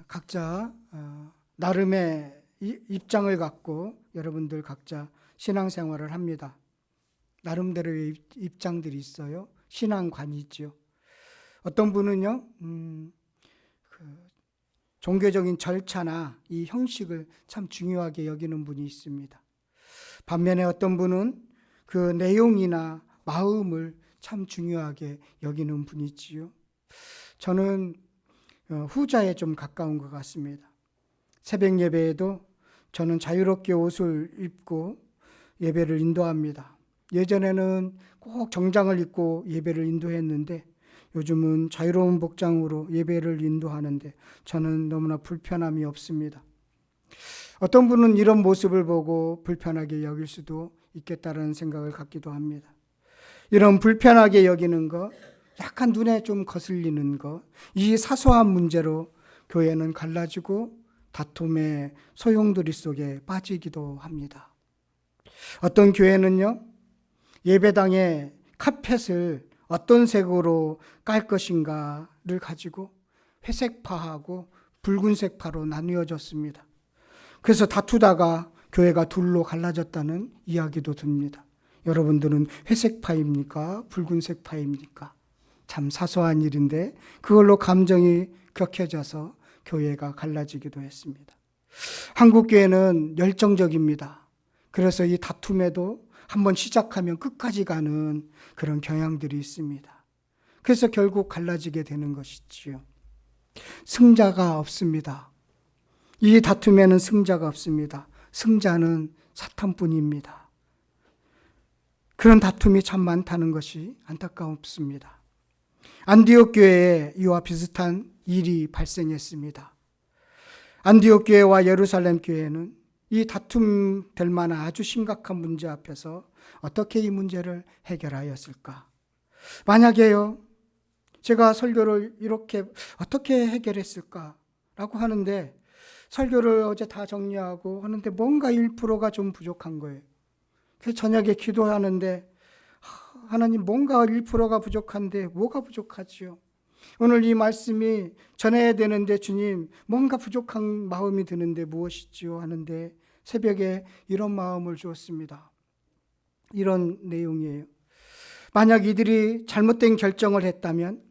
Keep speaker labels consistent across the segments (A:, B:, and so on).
A: 각자 나름의 입장을 갖고 여러분들 각자 신앙생활을 합니다. 나름대로의 입장들이 있어요. 신앙관이 있죠. 어떤 분은요, 종교적인 절차나 이 형식을 참 중요하게 여기는 분이 있습니다. 반면에 어떤 분은 그 내용이나 마음을 참 중요하게 여기는 분이 있지요. 저는 후자에 좀 가까운 것 같습니다. 새벽 예배에도 저는 자유롭게 옷을 입고 예배를 인도합니다. 예전에는 꼭 정장을 입고 예배를 인도했는데 요즘은 자유로운 복장으로 예배를 인도하는데 저는 너무나 불편함이 없습니다. 어떤 분은 이런 모습을 보고 불편하게 여길 수도 있겠다는 생각을 갖기도 합니다. 이런 불편하게 여기는 것, 약간 눈에 좀 거슬리는 것, 이 사소한 문제로 교회는 갈라지고 다툼의 소용돌이 속에 빠지기도 합니다. 어떤 교회는요, 예배당에 카펫을 어떤 색으로 깔 것인가를 가지고 회색파하고 붉은색파로 나뉘어졌습니다. 그래서 다투다가 교회가 둘로 갈라졌다는 이야기도 듭니다. 여러분들은 회색파입니까? 붉은색파입니까? 참 사소한 일인데 그걸로 감정이 격해져서 교회가 갈라지기도 했습니다. 한국 교회는 열정적입니다. 그래서 이 다툼에도 한번 시작하면 끝까지 가는 그런 경향들이 있습니다. 그래서 결국 갈라지게 되는 것이지요. 승자가 없습니다. 이 다툼에는 승자가 없습니다. 승자는 사탄뿐입니다. 그런 다툼이 참 많다는 것이 안타깝습니다. 안디옥 교회에 이와 비슷한 일이 발생했습니다. 안디옥 교회와 예루살렘 교회는 이 다툼될 만한 아주 심각한 문제 앞에서 어떻게 이 문제를 해결하였을까? 만약에요, 제가 설교를 이렇게 어떻게 해결했을까라고 하는데 설교를 어제 다 정리하고 하는데 뭔가 1%가 좀 부족한 거예요. 그래서 저녁에 기도하는데 하나님 뭔가 1%가 부족한데 뭐가 부족하지요? 오늘 이 말씀이 전해야 되는데 주님 뭔가 부족한 마음이 드는데 무엇이지요? 하는데 새벽에 이런 마음을 주었습니다. 이런 내용이에요. 만약 이들이 잘못된 결정을 했다면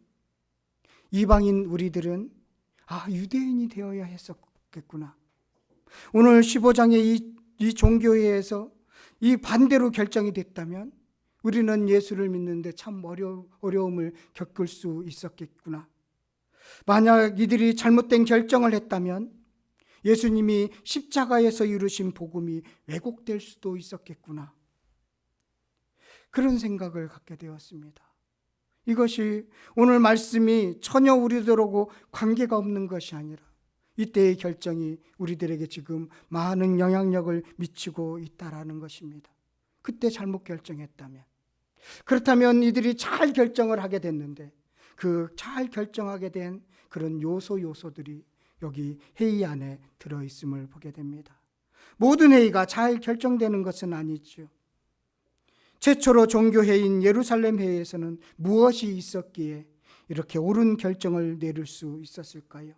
A: 이방인 우리들은 유대인이 되어야 했었겠구나. 오늘 15장의 이 종교회에서 이 반대로 결정이 됐다면 우리는 예수를 믿는데 참 어려움을 겪을 수 있었겠구나. 만약 이들이 잘못된 결정을 했다면 예수님이 십자가에서 이루신 복음이 왜곡될 수도 있었겠구나. 그런 생각을 갖게 되었습니다. 이것이 오늘 말씀이 전혀 우리들하고 관계가 없는 것이 아니라 이때의 결정이 우리들에게 지금 많은 영향력을 미치고 있다라는 것입니다. 그때 잘못 결정했다면. 그렇다면 이들이 잘 결정을 하게 됐는데 그 잘 결정하게 된 그런 요소들이 여기 회의 안에 들어있음을 보게 됩니다. 모든 회의가 잘 결정되는 것은 아니죠. 최초로 종교회의인 예루살렘 회의에서는 무엇이 있었기에 이렇게 옳은 결정을 내릴 수 있었을까요?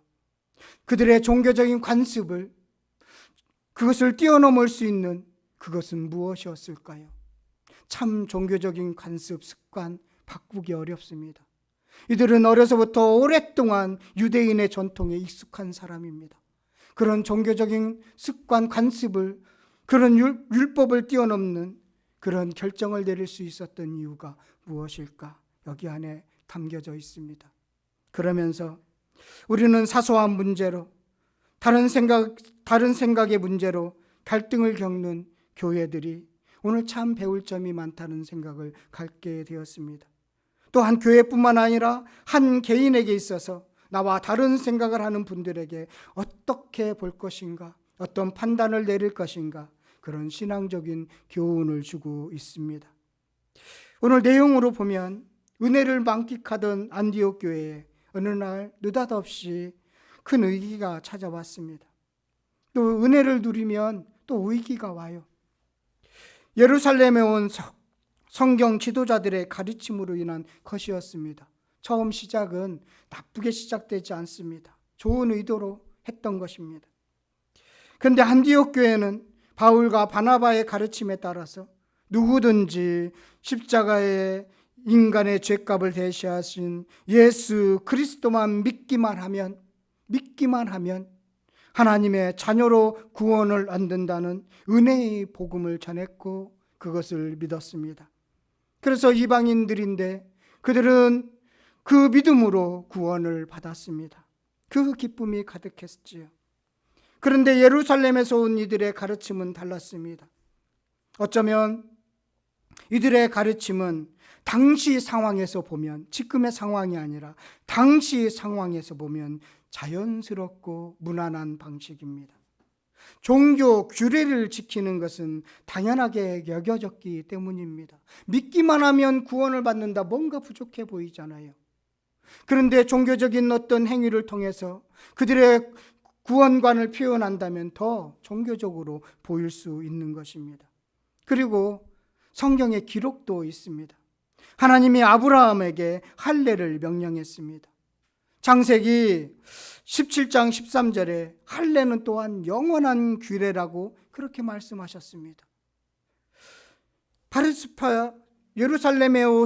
A: 그들의 종교적인 관습을 그것을 뛰어넘을 수 있는 그것은 무엇이었을까요? 참 종교적인 관습, 습관 바꾸기 어렵습니다. 이들은 어려서부터 오랫동안 유대인의 전통에 익숙한 사람입니다. 그런 종교적인 습관, 관습을 그런 율법을 뛰어넘는 그런 결정을 내릴 수 있었던 이유가 무엇일까? 여기 안에 담겨져 있습니다. 그러면서 우리는 사소한 문제로 다른 생각의 문제로 갈등을 겪는 교회들이 오늘 참 배울 점이 많다는 생각을 갖게 되었습니다. 또한 교회뿐만 아니라 한 개인에게 있어서 나와 다른 생각을 하는 분들에게 어떻게 볼 것인가, 어떤 판단을 내릴 것인가, 그런 신앙적인 교훈을 주고 있습니다. 오늘 내용으로 보면 은혜를 만끽하던 안디옥 교회에 어느 날 느닷없이 큰 위기가 찾아왔습니다. 또 은혜를 누리면 또 위기가 와요. 예루살렘에 온 성경 지도자들의 가르침으로 인한 것이었습니다. 처음 시작은 나쁘게 시작되지 않습니다. 좋은 의도로 했던 것입니다. 그런데 안디옥 교회는 바울과 바나바의 가르침에 따라서 누구든지 십자가에 인간의 죄값을 대신하신 예수 그리스도만 믿기만 하면 하나님의 자녀로 구원을 얻는다는 은혜의 복음을 전했고 그것을 믿었습니다. 그래서 이방인들인데 그들은 그 믿음으로 구원을 받았습니다. 그 기쁨이 가득했지요. 그런데 예루살렘에서 온 이들의 가르침은 달랐습니다. 어쩌면 이들의 가르침은 당시 상황에서 보면, 지금의 상황이 아니라 당시 상황에서 보면 자연스럽고 무난한 방식입니다. 종교 규례를 지키는 것은 당연하게 여겨졌기 때문입니다. 믿기만 하면 구원을 받는다, 뭔가 부족해 보이잖아요. 그런데 종교적인 어떤 행위를 통해서 그들의 구원관을 표현한다면 더 종교적으로 보일 수 있는 것입니다. 그리고 성경에 기록도 있습니다. 하나님이 아브라함에게 할례를 명령했습니다. 창세기 17장 13절에 할례는 또한 영원한 규례라고 그렇게 말씀하셨습니다. 바리스파 예루살렘에서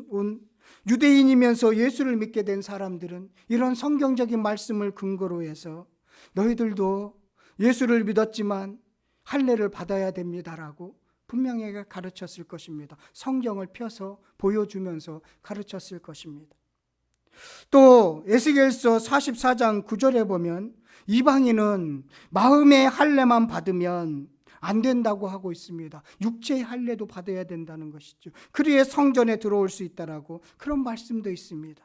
A: 온 유대인이면서 예수를 믿게 된 사람들은 이런 성경적인 말씀을 근거로 해서 너희들도 예수를 믿었지만 할례를 받아야 됩니다라고 분명히 가르쳤을 것입니다. 성경을 펴서 보여주면서 가르쳤을 것입니다. 또 에스겔서 44장 9절에 보면 이방인은 마음의 할례만 받으면 안 된다고 하고 있습니다. 육체의 할례도 받아야 된다는 것이죠. 그래야 성전에 들어올 수 있다라고 그런 말씀도 있습니다.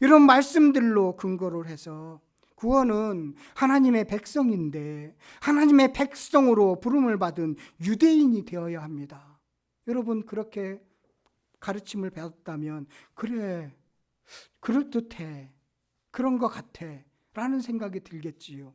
A: 이런 말씀들로 근거를 해서 구원은 하나님의 백성인데 하나님의 백성으로 부름을 받은 유대인이 되어야 합니다. 여러분 그렇게 가르침을 배웠다면 그래 그럴듯해 그런 것 같아 라는 생각이 들겠지요.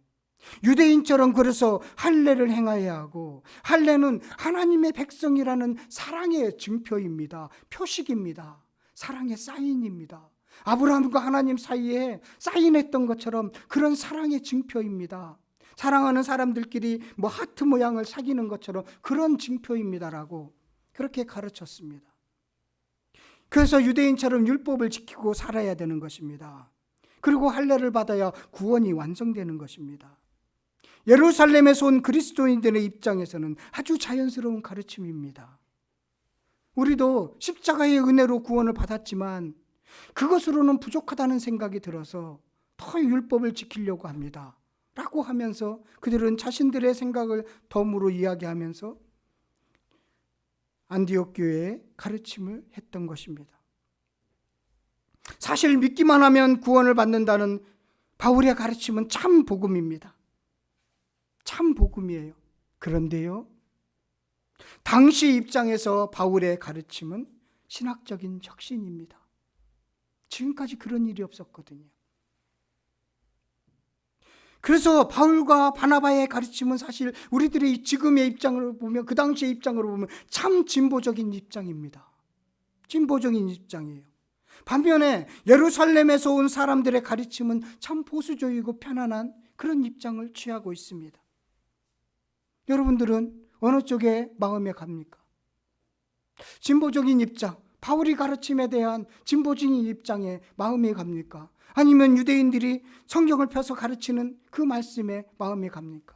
A: 유대인처럼 그래서 할례를 행해야 하고 할례는 하나님의 백성이라는 사랑의 증표입니다. 표식입니다. 사랑의 사인입니다. 아브라함과 하나님 사이에 사인했던 것처럼 그런 사랑의 증표입니다. 사랑하는 사람들끼리 하트 모양을 사귀는 것처럼 그런 증표입니다라고 그렇게 가르쳤습니다. 그래서 유대인처럼 율법을 지키고 살아야 되는 것입니다. 그리고 할례를 받아야 구원이 완성되는 것입니다. 예루살렘에서 온 그리스도인들의 입장에서는 아주 자연스러운 가르침입니다. 우리도 십자가의 은혜로 구원을 받았지만 그것으로는 부족하다는 생각이 들어서 더 율법을 지키려고 합니다. 라고 하면서 그들은 자신들의 생각을 덤으로 이야기하면서 안디옥 교회의 가르침을 했던 것입니다. 사실 믿기만 하면 구원을 받는다는 바울의 가르침은 참 복음입니다. 참 복음이에요. 그런데요, 당시 입장에서 바울의 가르침은 신학적인 혁신입니다. 지금까지 그런 일이 없었거든요. 그래서 바울과 바나바의 가르침은 사실 우리들의 지금의 입장으로 보면, 그 당시의 입장으로 보면 참 진보적인 입장입니다. 진보적인 입장이에요. 반면에 예루살렘에서 온 사람들의 가르침은 참 보수적이고 편안한 그런 입장을 취하고 있습니다. 여러분들은 어느 쪽에 마음에 갑니까? 진보적인 입장, 바울이 가르침에 대한 진보적인 입장에 마음이 갑니까? 아니면 유대인들이 성경을 펴서 가르치는 그 말씀에 마음이 갑니까?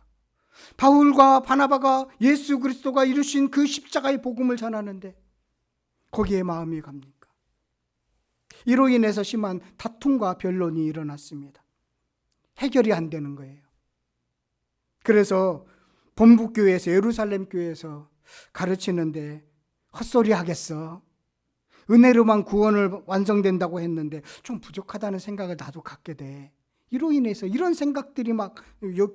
A: 바울과 바나바가 예수 그리스도가 이루신 그 십자가의 복음을 전하는데 거기에 마음이 갑니까? 이로 인해서 심한 다툼과 변론이 일어났습니다. 해결이 안 되는 거예요. 그래서 본부교회에서, 예루살렘 교회에서 가르치는데 헛소리 하겠어. 은혜로만 구원을 완성된다고 했는데 좀 부족하다는 생각을 나도 갖게 돼. 이로 인해서 이런 생각들이 막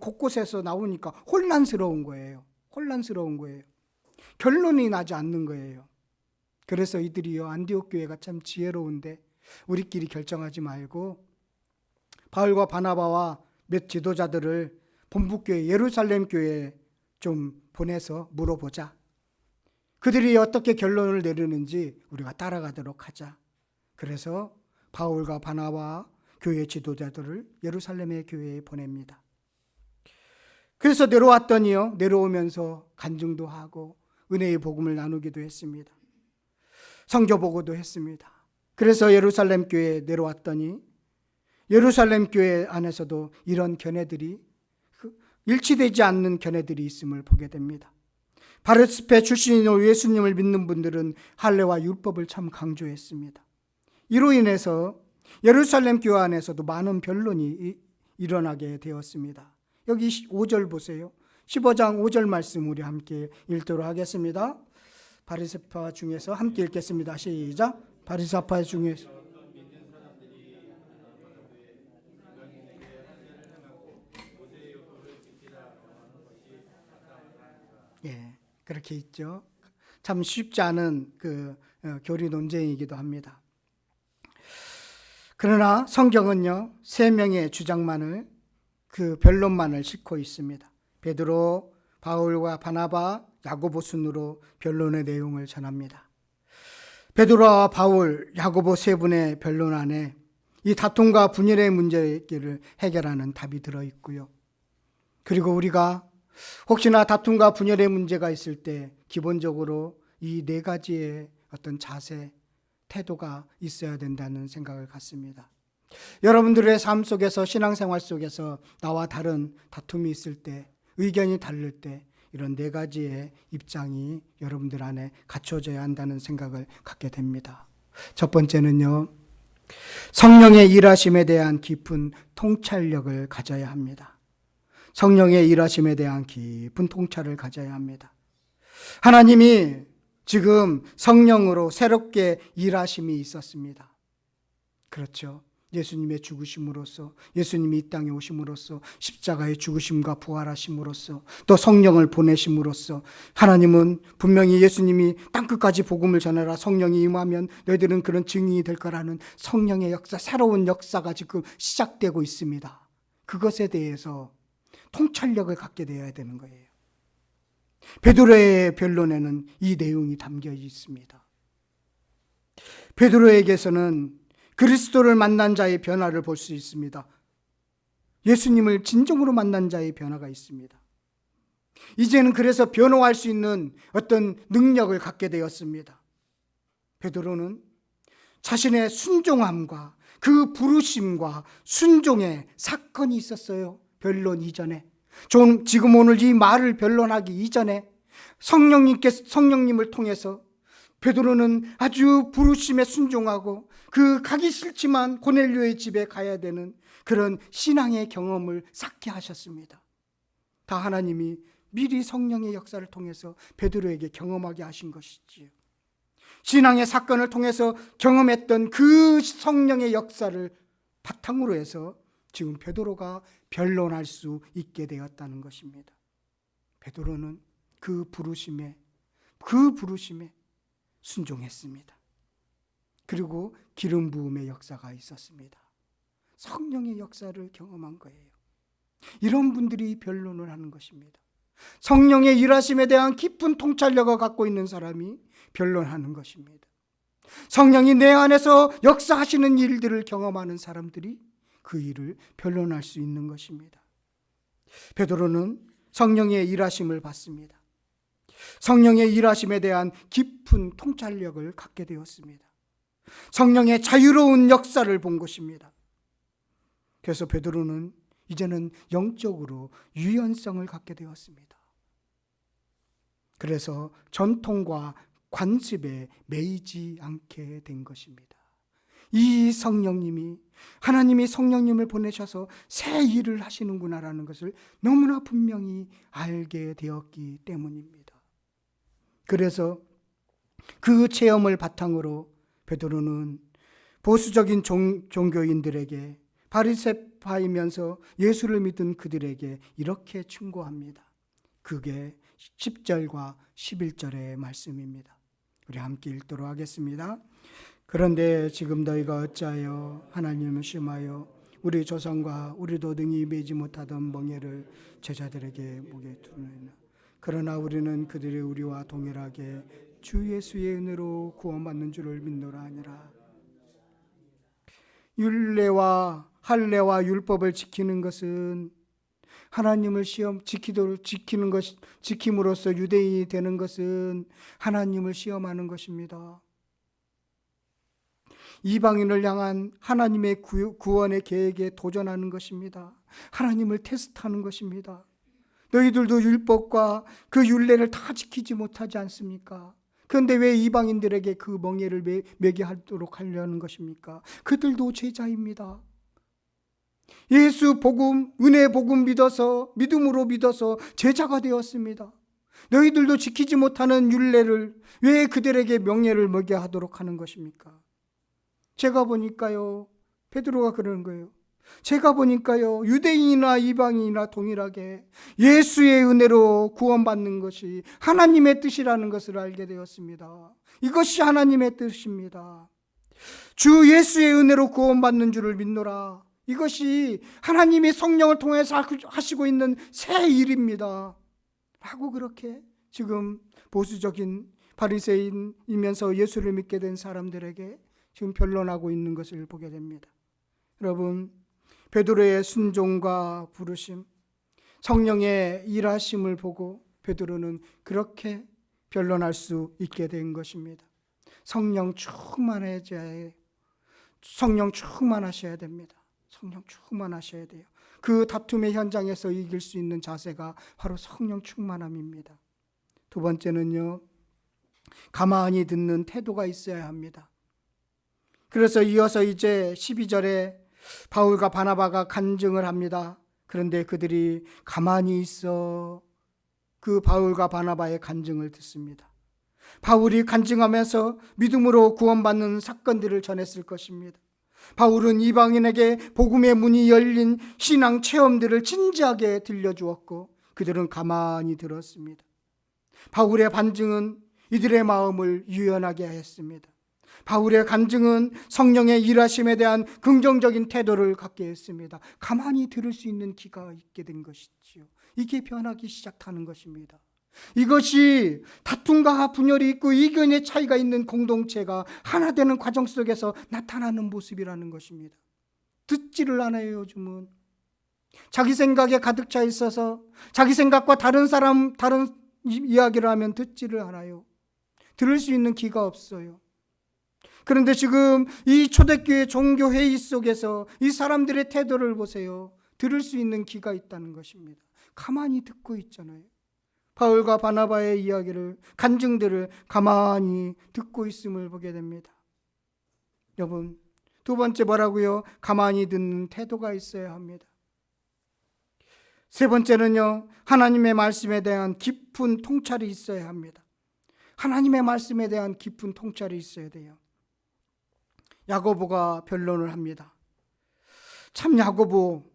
A: 곳곳에서 나오니까 혼란스러운 거예요. 결론이 나지 않는 거예요. 그래서 이들이요, 안디옥 교회가 참 지혜로운데 우리끼리 결정하지 말고 바울과 바나바와 몇 지도자들을 본부교회 예루살렘 교회에 좀 보내서 물어보자. 그들이 어떻게 결론을 내리는지 우리가 따라가도록 하자. 그래서 바울과 바나바 교회 지도자들을 예루살렘의 교회에 보냅니다. 그래서 내려왔더니요, 내려오면서 간증도 하고 은혜의 복음을 나누기도 했습니다. 성교 보고도 했습니다. 그래서 예루살렘 교회에 내려왔더니 예루살렘 교회 안에서도 이런 견해들이, 일치되지 않는 견해들이 있음을 보게 됩니다. 바르스페 출신인 예수님을 믿는 분들은 할례와 율법을 참 강조했습니다. 이로 인해서 예루살렘 교회 안에서도 많은 변론이 일어나게 되었습니다. 여기 5절 보세요. 15장 5절 말씀 우리 함께 읽도록 하겠습니다. 바리새파 중에서 함께 읽겠습니다. 시작. 바리새파 중에서 예, 그렇게 있죠. 참 쉽지 않은 교리 논쟁이기도 합니다. 그러나 성경은요, 3명의 주장만을, 그 변론만을 싣고 있습니다. 베드로, 바울과 바나바, 야고보 순으로 변론의 내용을 전합니다. 베드로와 바울, 야고보 3분의 변론 안에 이 다툼과 분열의 문제를 해결하는 답이 들어있고요. 그리고 우리가 혹시나 다툼과 분열의 문제가 있을 때 기본적으로 이 4가지의 어떤 자세, 태도가 있어야 된다는 생각을 갖습니다. 여러분들의 삶 속에서, 신앙생활 속에서 나와 다른 다툼이 있을 때, 의견이 다를 때 이런 4가지의 입장이 여러분들 안에 갖춰져야 한다는 생각을 갖게 됩니다. 첫 번째는요, 성령의 일하심에 대한 깊은 통찰력을 가져야 합니다. 성령의 일하심에 대한 깊은 통찰을 가져야 합니다. 하나님이 지금 성령으로 새롭게 일하심이 있었습니다. 그렇죠. 예수님의 죽으심으로써, 예수님이 이 땅에 오심으로써, 십자가의 죽으심과 부활하심으로써, 또 성령을 보내심으로써 하나님은 분명히 예수님이 땅끝까지 복음을 전하라, 성령이 임하면 너희들은 그런 증인이 될 거라는 성령의 역사, 새로운 역사가 지금 시작되고 있습니다. 그것에 대해서 통찰력을 갖게 되어야 되는 거예요. 베드로의 변론에는 이 내용이 담겨 있습니다. 베드로에게서는 그리스도를 만난 자의 변화를 볼 수 있습니다. 예수님을 진정으로 만난 자의 변화가 있습니다. 이제는 그래서 변호할 수 있는 어떤 능력을 갖게 되었습니다. 베드로는 자신의 순종함과 그 부르심과 순종의 사건이 있었어요. 변론 이전에. 지금 오늘 이 말을 변론하기 이전에 성령님을 통해서 베드로는 아주 부르심에 순종하고 그 가기 싫지만 고넬료의 집에 가야 되는 그런 신앙의 경험을 쌓게 하셨습니다. 다 하나님이 미리 성령의 역사를 통해서 베드로에게 경험하게 하신 것이지요. 신앙의 사건을 통해서 경험했던 그 성령의 역사를 바탕으로 해서 지금 베드로가 변론할 수 있게 되었다는 것입니다. 베드로는 그 부르심에 순종했습니다. 그리고 기름 부음의 역사가 있었습니다. 성령의 역사를 경험한 거예요. 이런 분들이 변론을 하는 것입니다. 성령의 일하심에 대한 깊은 통찰력을 갖고 있는 사람이 변론하는 것입니다. 성령이 내 안에서 역사하시는 일들을 경험하는 사람들이 그 일을 변론할 수 있는 것입니다. 베드로는 성령의 일하심을 받습니다. 성령의 일하심에 대한 깊은 통찰력을 갖게 되었습니다. 성령의 자유로운 역사를 본 것입니다. 그래서 베드로는 이제는 영적으로 유연성을 갖게 되었습니다. 그래서 전통과 관습에 매이지 않게 된 것입니다. 이 성령님이, 하나님이 성령님을 보내셔서 새 일을 하시는구나라는 것을 너무나 분명히 알게 되었기 때문입니다. 그래서 그 체험을 바탕으로 베드로는 보수적인 종교인들에게, 바리새파이면서 예수를 믿은 그들에게 이렇게 충고합니다. 그게 10절과 11절의 말씀입니다. 우리 함께 읽도록 하겠습니다. 그런데 지금 너희가 어찌하여 하나님을 심하여 우리 조상과 우리도 능히 매지 못하던 멍에를 제자들에게 목에 두느냐. 그러나 우리는 그들이 우리와 동일하게 주 예수의 은혜로 구원받는 줄을 믿노라 하니라. 율례와 할례와 율법을 지키는 것은 하나님을 지키는 것, 지킴으로써 유대인이 되는 것은 하나님을 시험하는 것입니다. 이방인을 향한 하나님의 구원의 계획에 도전하는 것입니다. 하나님을 테스트하는 것입니다. 너희들도 율법과 그 율례를 다 지키지 못하지 않습니까? 그런데 왜 이방인들에게 그 멍에를 매게 하도록 하려는 것입니까? 그들도 제자입니다. 예수 복음, 은혜 복음 믿음으로 믿어서 제자가 되었습니다. 너희들도 지키지 못하는 율례를 왜 그들에게 명예를 먹게 하도록 하는 것입니까? 제가 보니까요, 베드로가 그러는 거예요. 제가 보니까요, 유대인이나 이방인이나 동일하게 예수의 은혜로 구원받는 것이 하나님의 뜻이라는 것을 알게 되었습니다. 이것이 하나님의 뜻입니다. 주 예수의 은혜로 구원받는 줄을 믿노라. 이것이 하나님이 성령을 통해서 하시고 있는 새 일입니다. 라고 그렇게 지금 보수적인 바리새인이면서 예수를 믿게 된 사람들에게 지금 변론하고 있는 것을 보게 됩니다. 여러분, 베드로의 순종과 부르심, 성령의 일하심을 보고 베드로는 그렇게 변론할 수 있게 된 것입니다. 성령 충만하셔야 됩니다. 성령 충만하셔야 돼요. 그 다툼의 현장에서 이길 수 있는 자세가 바로 성령 충만함입니다. 두 번째는요, 가만히 듣는 태도가 있어야 합니다. 그래서 이어서 이제 12절에 바울과 바나바가 간증을 합니다. 그런데 그들이 가만히 있어 그 바울과 바나바의 간증을 듣습니다. 바울이 간증하면서 믿음으로 구원받는 사건들을 전했을 것입니다. 바울은 이방인에게 복음의 문이 열린 신앙 체험들을 진지하게 들려주었고 그들은 가만히 들었습니다. 바울의 반증은 이들의 마음을 유연하게 했습니다. 바울의 간증은 성령의 일하심에 대한 긍정적인 태도를 갖게 했습니다. 가만히 들을 수 있는 귀가 있게 된 것이지요. 이게 변하기 시작하는 것입니다. 이것이 다툼과 분열이 있고 의견의 차이가 있는 공동체가 하나 되는 과정 속에서 나타나는 모습이라는 것입니다. 듣지를 않아요. 요즘은 자기 생각에 가득 차 있어서 자기 생각과 다른 이야기를 하면 듣지를 않아요. 들을 수 있는 귀가 없어요. 그런데 지금 이 초대교회 종교회의 속에서 이 사람들의 태도를 보세요. 들을 수 있는 귀가 있다는 것입니다. 가만히 듣고 있잖아요. 바울과 바나바의 이야기를, 간증들을 가만히 듣고 있음을 보게 됩니다. 여러분, 두 번째 뭐라고요? 가만히 듣는 태도가 있어야 합니다. 세 번째는요, 하나님의 말씀에 대한 깊은 통찰이 있어야 합니다. 하나님의 말씀에 대한 깊은 통찰이 있어야 돼요. 야고보가 변론을 합니다. 참 야고보,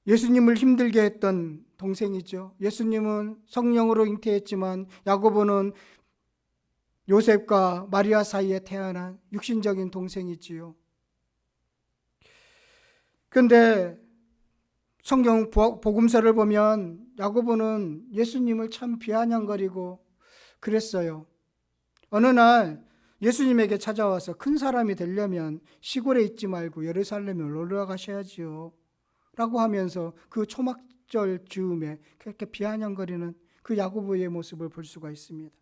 A: 예수님을 힘들게 했던 동생이죠. 예수님은 성령으로 잉태했지만 야고보는 요셉과 마리아 사이에 태어난 육신적인 동생이지요. 그런데 성경 복음서를 보면 야고보는 예수님을 참 비아냥거리고 그랬어요. 어느 날 예수님에게 찾아와서 큰 사람이 되려면 시골에 있지 말고 예루살렘에 올라가셔야지요 라고 하면서 그 초막절 즈음에 그렇게 비아냥거리는 그 야고보의 모습을 볼 수가 있습니다.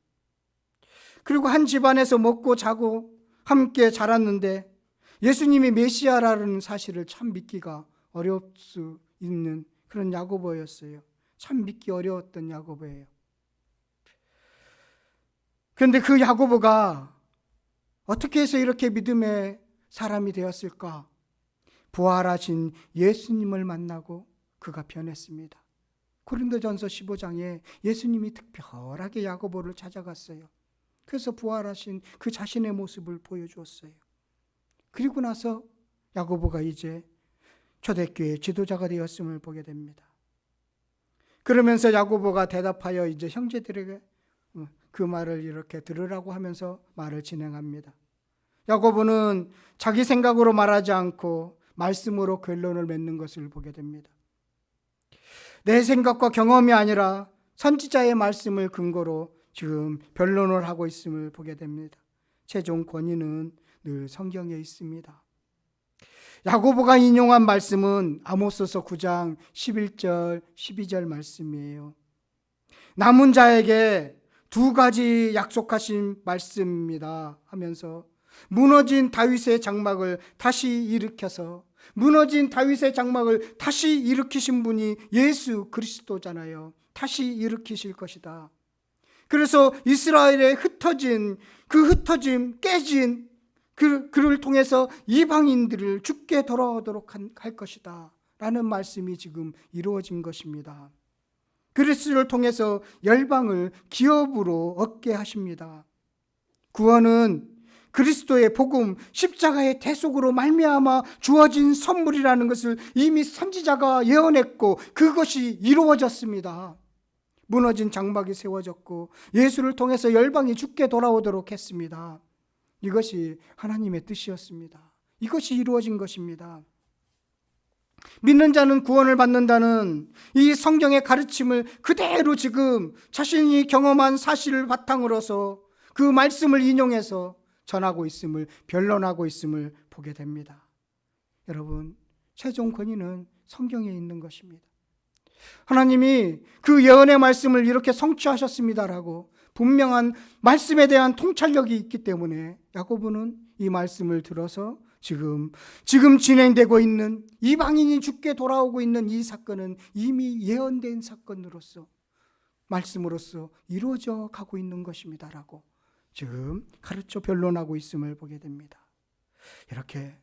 A: 그리고 한 집안에서 먹고 자고 함께 자랐는데 예수님이 메시아라는 사실을 참 믿기가 어려울 수 있는 그런 야고보였어요. 참 믿기 어려웠던 야고보예요. 그런데 그 야고보가 어떻게 해서 이렇게 믿음의 사람이 되었을까? 부활하신 예수님을 만나고 그가 변했습니다. 고린도전서 15장에 예수님이 특별하게 야고보를 찾아갔어요. 그래서 부활하신 그 자신의 모습을 보여주었어요. 그리고 나서 야고보가 이제 초대교회 지도자가 되었음을 보게 됩니다. 그러면서 야고보가 대답하여 이제 형제들에게 그 말을 이렇게 들으라고 하면서 말을 진행합니다. 야고보는 자기 생각으로 말하지 않고 말씀으로 결론을 맺는 것을 보게 됩니다. 내 생각과 경험이 아니라 선지자의 말씀을 근거로 지금 변론을 하고 있음을 보게 됩니다. 최종 권위는 늘 성경에 있습니다. 야고보가 인용한 말씀은 아모스서 9장 11절 12절 말씀이에요. 남은 자에게 두 가지 약속하신 말씀입니다 하면서 무너진 다윗의 장막을 다시 일으켜서, 무너진 다윗의 장막을 다시 일으키신 분이 예수 그리스도잖아요. 다시 일으키실 것이다. 그래서 이스라엘의 흩어짐, 깨진 그를 통해서 이방인들을 죽게 돌아오도록 할 것이다 라는 말씀이 지금 이루어진 것입니다. 그리스도를 통해서 열방을 기업으로 얻게 하십니다. 구원은 그리스도의 복음, 십자가의 대속으로 말미암아 주어진 선물이라는 것을 이미 선지자가 예언했고 그것이 이루어졌습니다. 무너진 장막이 세워졌고 예수를 통해서 열방이 죽게 돌아오도록 했습니다. 이것이 하나님의 뜻이었습니다. 이것이 이루어진 것입니다. 믿는 자는 구원을 받는다는 이 성경의 가르침을 그대로 지금 자신이 경험한 사실을 바탕으로서 그 말씀을 인용해서 전하고 있음을, 변론하고 있음을 보게 됩니다. 여러분, 최종 권위는 성경에 있는 것입니다. 하나님이 그 예언의 말씀을 이렇게 성취하셨습니다라고 분명한 말씀에 대한 통찰력이 있기 때문에 야고보는 이 말씀을 들어서 지금 진행되고 있는 이방인이 죽게 돌아오고 있는 이 사건은 이미 예언된 사건으로서 말씀으로서 이루어져 가고 있는 것입니다라고 지금 가르쳐 변론하고 있음을 보게 됩니다. 이렇게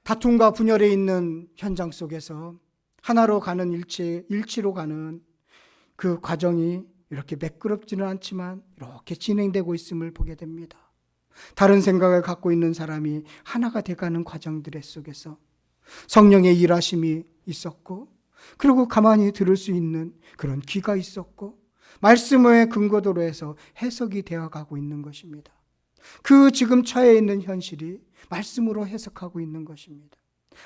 A: 다툼과 분열에 있는 현장 속에서 하나로 가는 일치로 가는 그 과정이 이렇게 매끄럽지는 않지만 이렇게 진행되고 있음을 보게 됩니다. 다른 생각을 갖고 있는 사람이 하나가 돼가는 과정들 속에서 성령의 일하심이 있었고, 그리고 가만히 들을 수 있는 그런 귀가 있었고, 말씀의 근거도로 해서 해석이 되어가고 있는 것입니다. 그 지금 처해 있는 현실이 말씀으로 해석하고 있는 것입니다.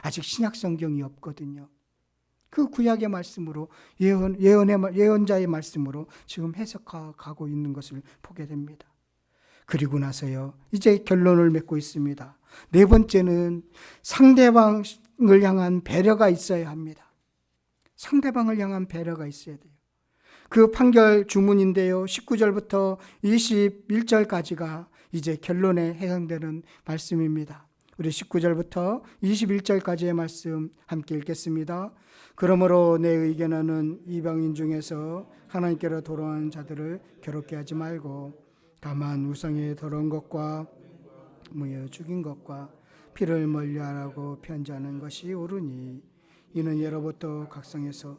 A: 아직 신약 성경이 없거든요. 그 구약의 말씀으로 예언자의 말씀으로 지금 해석하고 있는 것을 보게 됩니다. 그리고 나서요, 이제 결론을 맺고 있습니다. 네 번째는 상대방을 향한 배려가 있어야 합니다. 상대방을 향한 배려가 있어야 돼요. 그 판결 주문인데요, 19절부터 21절까지가 이제 결론에 해당되는 말씀입니다. 우리 19절부터 21절까지의 말씀 함께 읽겠습니다. 그러므로 내 의견은 이방인 중에서 하나님께로 돌아온 자들을 괴롭게 하지 말고 다만 우상의 더러운 것과 무여 죽인 것과 피를 멀리하라고 편지하는 것이 옳으니 이는 예로부터 각성에서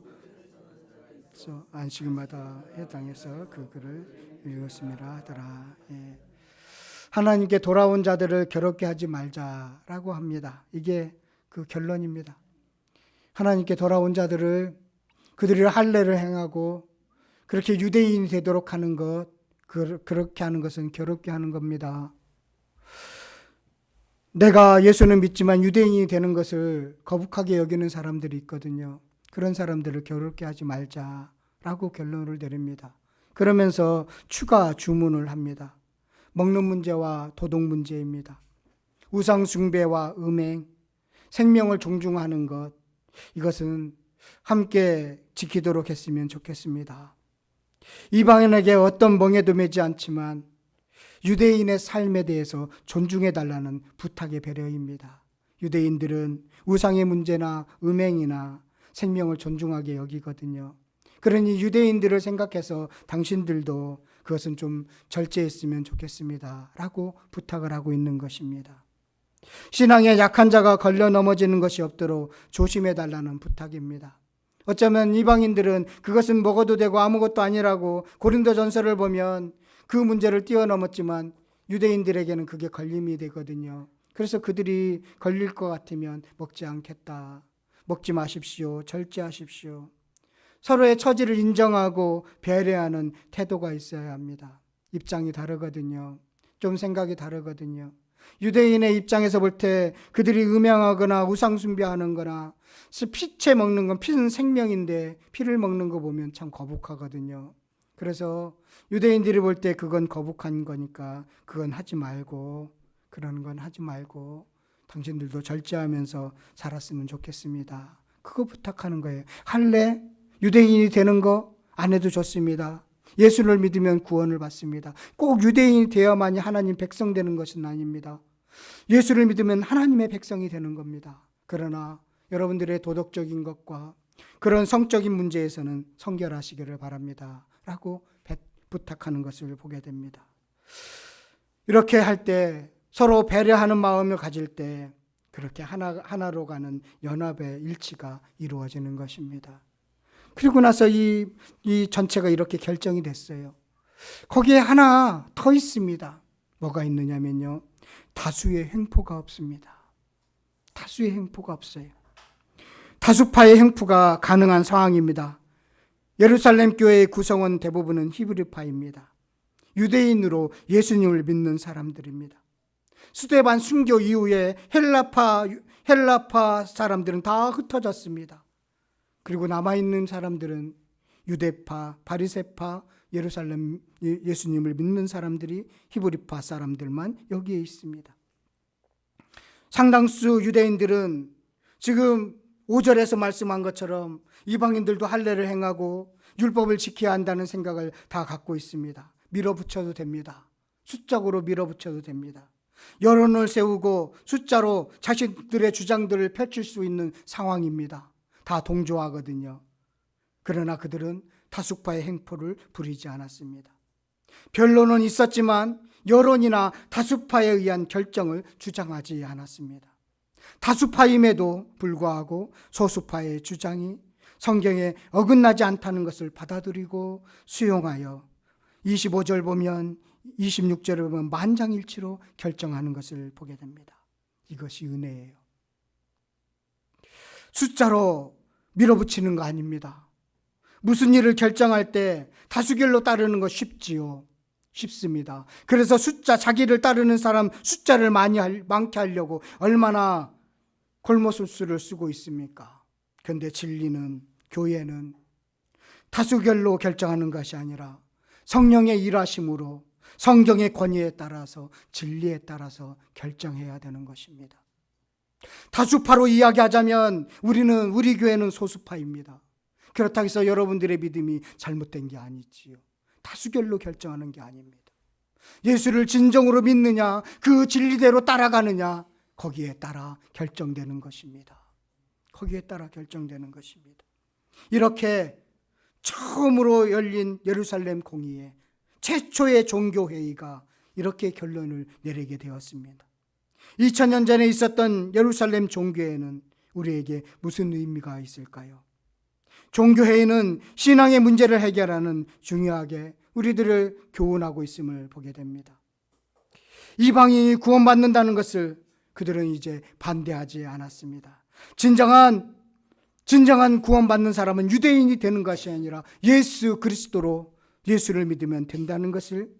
A: 안식일마다 해당해서 그 글을 읽었음이라 하더라. 예. 하나님께 돌아온 자들을 괴롭게 하지 말자라고 합니다. 이게 그 결론입니다. 하나님께 돌아온 자들을, 그들이 할례를 행하고 그렇게 유대인이 되도록 하는 것, 그렇게 하는 것은 괴롭게 하는 겁니다. 내가 예수는 믿지만 유대인이 되는 것을 거북하게 여기는 사람들이 있거든요. 그런 사람들을 괴롭게 하지 말자라고 결론을 내립니다. 그러면서 추가 주문을 합니다. 먹는 문제와 도덕 문제입니다. 우상 숭배와 음행, 생명을 존중하는 것, 이것은 함께 지키도록 했으면 좋겠습니다. 이방인에게 어떤 멍에도 매지 않지만 유대인의 삶에 대해서 존중해달라는 부탁의 배려입니다. 유대인들은 우상의 문제나 음행이나 생명을 존중하게 여기거든요. 그러니 유대인들을 생각해서 당신들도 그것은 좀 절제했으면 좋겠습니다 라고 부탁을 하고 있는 것입니다. 신앙에 약한 자가 걸려 넘어지는 것이 없도록 조심해달라는 부탁입니다. 어쩌면 이방인들은 그것은 먹어도 되고 아무것도 아니라고 고린도전서를 보면 그 문제를 뛰어넘었지만 유대인들에게는 그게 걸림이 되거든요. 그래서 그들이 걸릴 것 같으면 먹지 않겠다. 먹지 마십시오. 절제하십시오. 서로의 처지를 인정하고 배려하는 태도가 있어야 합니다. 입장이 다르거든요. 좀 생각이 다르거든요. 유대인의 입장에서 볼 때 그들이 음양하거나 우상숭배하는 거나 피채 먹는 건 피는 생명인데 피를 먹는 거 보면 참 거북하거든요. 그래서 유대인들이 볼 때 그건 거북한 거니까 그건 하지 말고, 그런 건 하지 말고 당신들도 절제하면서 살았으면 좋겠습니다. 그거 부탁하는 거예요. 할래? 유대인이 되는 거 안 해도 좋습니다. 예수를 믿으면 구원을 받습니다. 꼭 유대인이 되어야만이 하나님 백성 되는 것은 아닙니다. 예수를 믿으면 하나님의 백성이 되는 겁니다. 그러나 여러분들의 도덕적인 것과 그런 성적인 문제에서는 성결하시기를 바랍니다. 라고 부탁하는 것을 보게 됩니다. 이렇게 할 때 서로 배려하는 마음을 가질 때 그렇게 하나로 가는 연합의 일치가 이루어지는 것입니다. 그리고 나서 이 전체가 이렇게 결정이 됐어요. 거기에 하나 더 있습니다. 뭐가 있느냐면요. 다수의 횡포가 없습니다. 다수의 횡포가 없어요. 다수파의 횡포가 가능한 상황입니다. 예루살렘 교회의 구성원 대부분은 히브리파입니다. 유대인으로 예수님을 믿는 사람들입니다. 스데반 순교 이후에 헬라파 사람들은 다 흩어졌습니다. 그리고 남아있는 사람들은 유대파, 바리새파, 예루살렘 예수님을 믿는 사람들이 히브리파 사람들만 여기에 있습니다. 상당수 유대인들은 지금 5절에서 말씀한 것처럼 이방인들도 할례를 행하고 율법을 지켜야 한다는 생각을 다 갖고 있습니다. 밀어붙여도 됩니다. 숫자로 밀어붙여도 됩니다. 여론을 세우고 숫자로 자신들의 주장들을 펼칠 수 있는 상황입니다. 다 동조하거든요. 그러나 그들은 다수파의 행포를 부리지 않았습니다. 변론은 있었지만 여론이나 다수파에 의한 결정을 주장하지 않았습니다. 다수파임에도 불구하고 소수파의 주장이 성경에 어긋나지 않다는 것을 받아들이고 수용하여 25절 보면 26절을 보면 만장일치로 결정하는 것을 보게 됩니다. 이것이 은혜예요. 숫자로 밀어붙이는 거 아닙니다. 무슨 일을 결정할 때 다수결로 따르는 거 쉽지요. 쉽습니다. 그래서 자기를 따르는 사람 숫자를 많게 하려고 얼마나 골머술수를 쓰고 있습니까? 그런데 진리는, 교회는 다수결로 결정하는 것이 아니라 성령의 일하심으로 성경의 권위에 따라서 진리에 따라서 결정해야 되는 것입니다. 다수파로 이야기하자면 우리 교회는 소수파입니다. 그렇다고 해서 여러분들의 믿음이 잘못된 게 아니지요. 다수결로 결정하는 게 아닙니다. 예수를 진정으로 믿느냐, 그 진리대로 따라가느냐, 거기에 따라 결정되는 것입니다. 거기에 따라 결정되는 것입니다. 이렇게 처음으로 열린 예루살렘 공의회 최초의 종교회의가 이렇게 결론을 내리게 되었습니다. 2000년 전에 있었던 예루살렘 종교회는 우리에게 무슨 의미가 있을까요? 종교회의는 신앙의 문제를 해결하는 중요하게 우리들을 교훈하고 있음을 보게 됩니다. 이방인이 구원받는다는 것을 그들은 이제 반대하지 않았습니다. 진정한 구원받는 사람은 유대인이 되는 것이 아니라 예수 그리스도로 예수를 믿으면 된다는 것을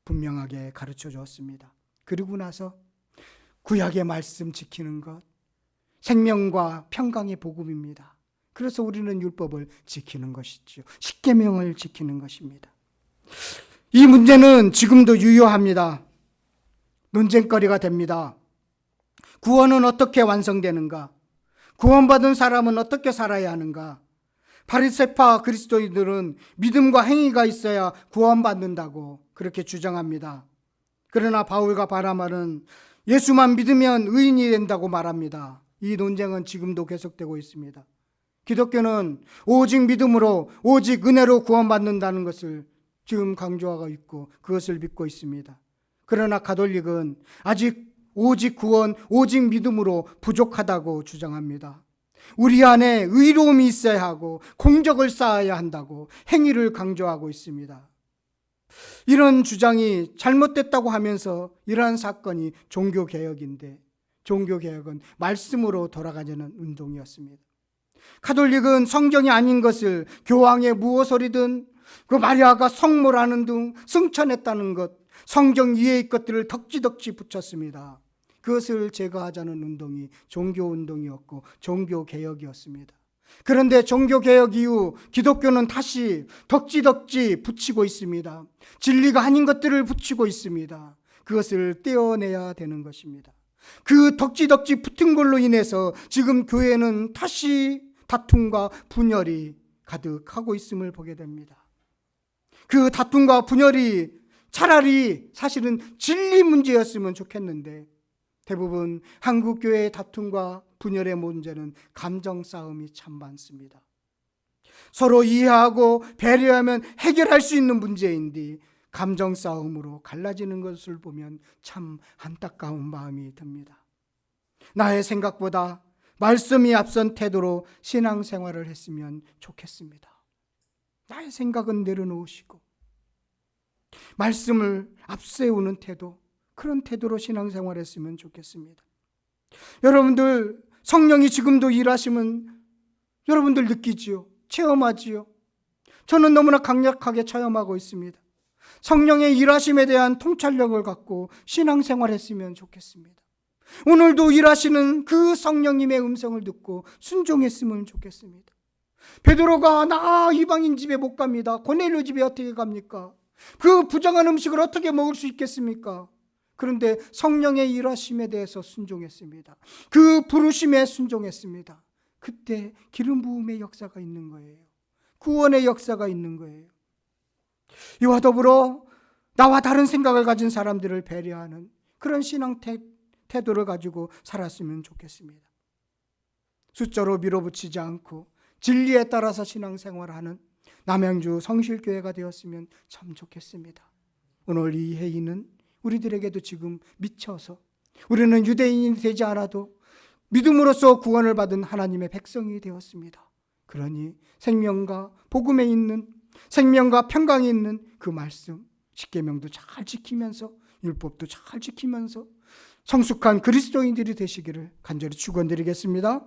A: 분명하게 가르쳐 주었습니다. 그리고 나서 구약의 말씀 지키는 것, 생명과 평강의 복음입니다. 그래서 우리는 율법을 지키는 것이죠. 십계명을 지키는 것입니다. 이 문제는 지금도 유효합니다. 논쟁거리가 됩니다. 구원은 어떻게 완성되는가? 구원받은 사람은 어떻게 살아야 하는가? 바리새파 그리스도인들은 믿음과 행위가 있어야 구원받는다고 그렇게 주장합니다. 그러나 바울과 바나바는 예수만 믿으면 의인이 된다고 말합니다. 이 논쟁은 지금도 계속되고 있습니다. 기독교는 오직 믿음으로, 오직 은혜로 구원받는다는 것을 지금 강조하고 있고 그것을 믿고 있습니다. 그러나 가톨릭은 아직 오직 구원, 오직 믿음으로 부족하다고 주장합니다. 우리 안에 의로움이 있어야 하고 공적을 쌓아야 한다고 행위를 강조하고 있습니다. 이런 주장이 잘못됐다고 하면서 이러한 사건이 종교개혁인데, 종교개혁은 말씀으로 돌아가자는 운동이었습니다. 가톨릭은 성경이 아닌 것을 교황의 무호설이든 그 마리아가 성모라는 등 승천했다는 것, 성경 이외의 것들을 덕지덕지 붙였습니다. 그것을 제거하자는 운동이 종교운동이었고 종교개혁이었습니다. 그런데 종교개혁 이후 기독교는 다시 덕지덕지 붙이고 있습니다. 진리가 아닌 것들을 붙이고 있습니다. 그것을 떼어내야 되는 것입니다. 그 덕지덕지 붙은 걸로 인해서 지금 교회는 다시 다툼과 분열이 가득하고 있음을 보게 됩니다. 그 다툼과 분열이 차라리 사실은 진리 문제였으면 좋겠는데 대부분 한국 교회의 다툼과 분열의 문제는 감정 싸움이 참 많습니다. 서로 이해하고 배려하면 해결할 수 있는 문제인데 감정 싸움으로 갈라지는 것을 보면 참 안타까운 마음이 듭니다. 나의 생각보다 말씀이 앞선 태도로 신앙생활을 했으면 좋겠습니다. 나의 생각은 내려놓으시고 말씀을 앞세우는 태도, 그런 태도로 신앙생활을 했으면 좋겠습니다. 여러분들 성령이 지금도 일하시면 여러분들 느끼지요? 체험하지요? 저는 너무나 강력하게 체험하고 있습니다. 성령의 일하심에 대한 통찰력을 갖고 신앙생활 했으면 좋겠습니다. 오늘도 일하시는 그 성령님의 음성을 듣고 순종했으면 좋겠습니다. 베드로가 나 이방인 집에 못 갑니다. 고넬료 집에 어떻게 갑니까? 그 부정한 음식을 어떻게 먹을 수 있겠습니까? 그런데 성령의 일하심에 대해서 순종했습니다. 그 부르심에 순종했습니다. 그때 기름 부음의 역사가 있는 거예요. 구원의 역사가 있는 거예요. 이와 더불어 나와 다른 생각을 가진 사람들을 배려하는 그런 신앙 태도를 가지고 살았으면 좋겠습니다. 숫자로 밀어붙이지 않고 진리에 따라서 신앙생활하는 남양주 성실교회가 되었으면 참 좋겠습니다. 오늘 이 회의는 우리들에게도 지금 미쳐서 우리는 유대인이 되지 않아도 믿음으로써 구원을 받은 하나님의 백성이 되었습니다. 그러니 생명과 복음에 있는 생명과 평강이 있는 그 말씀 십계명도 잘 지키면서 율법도 잘 지키면서 성숙한 그리스도인들이 되시기를 간절히 축원드리겠습니다.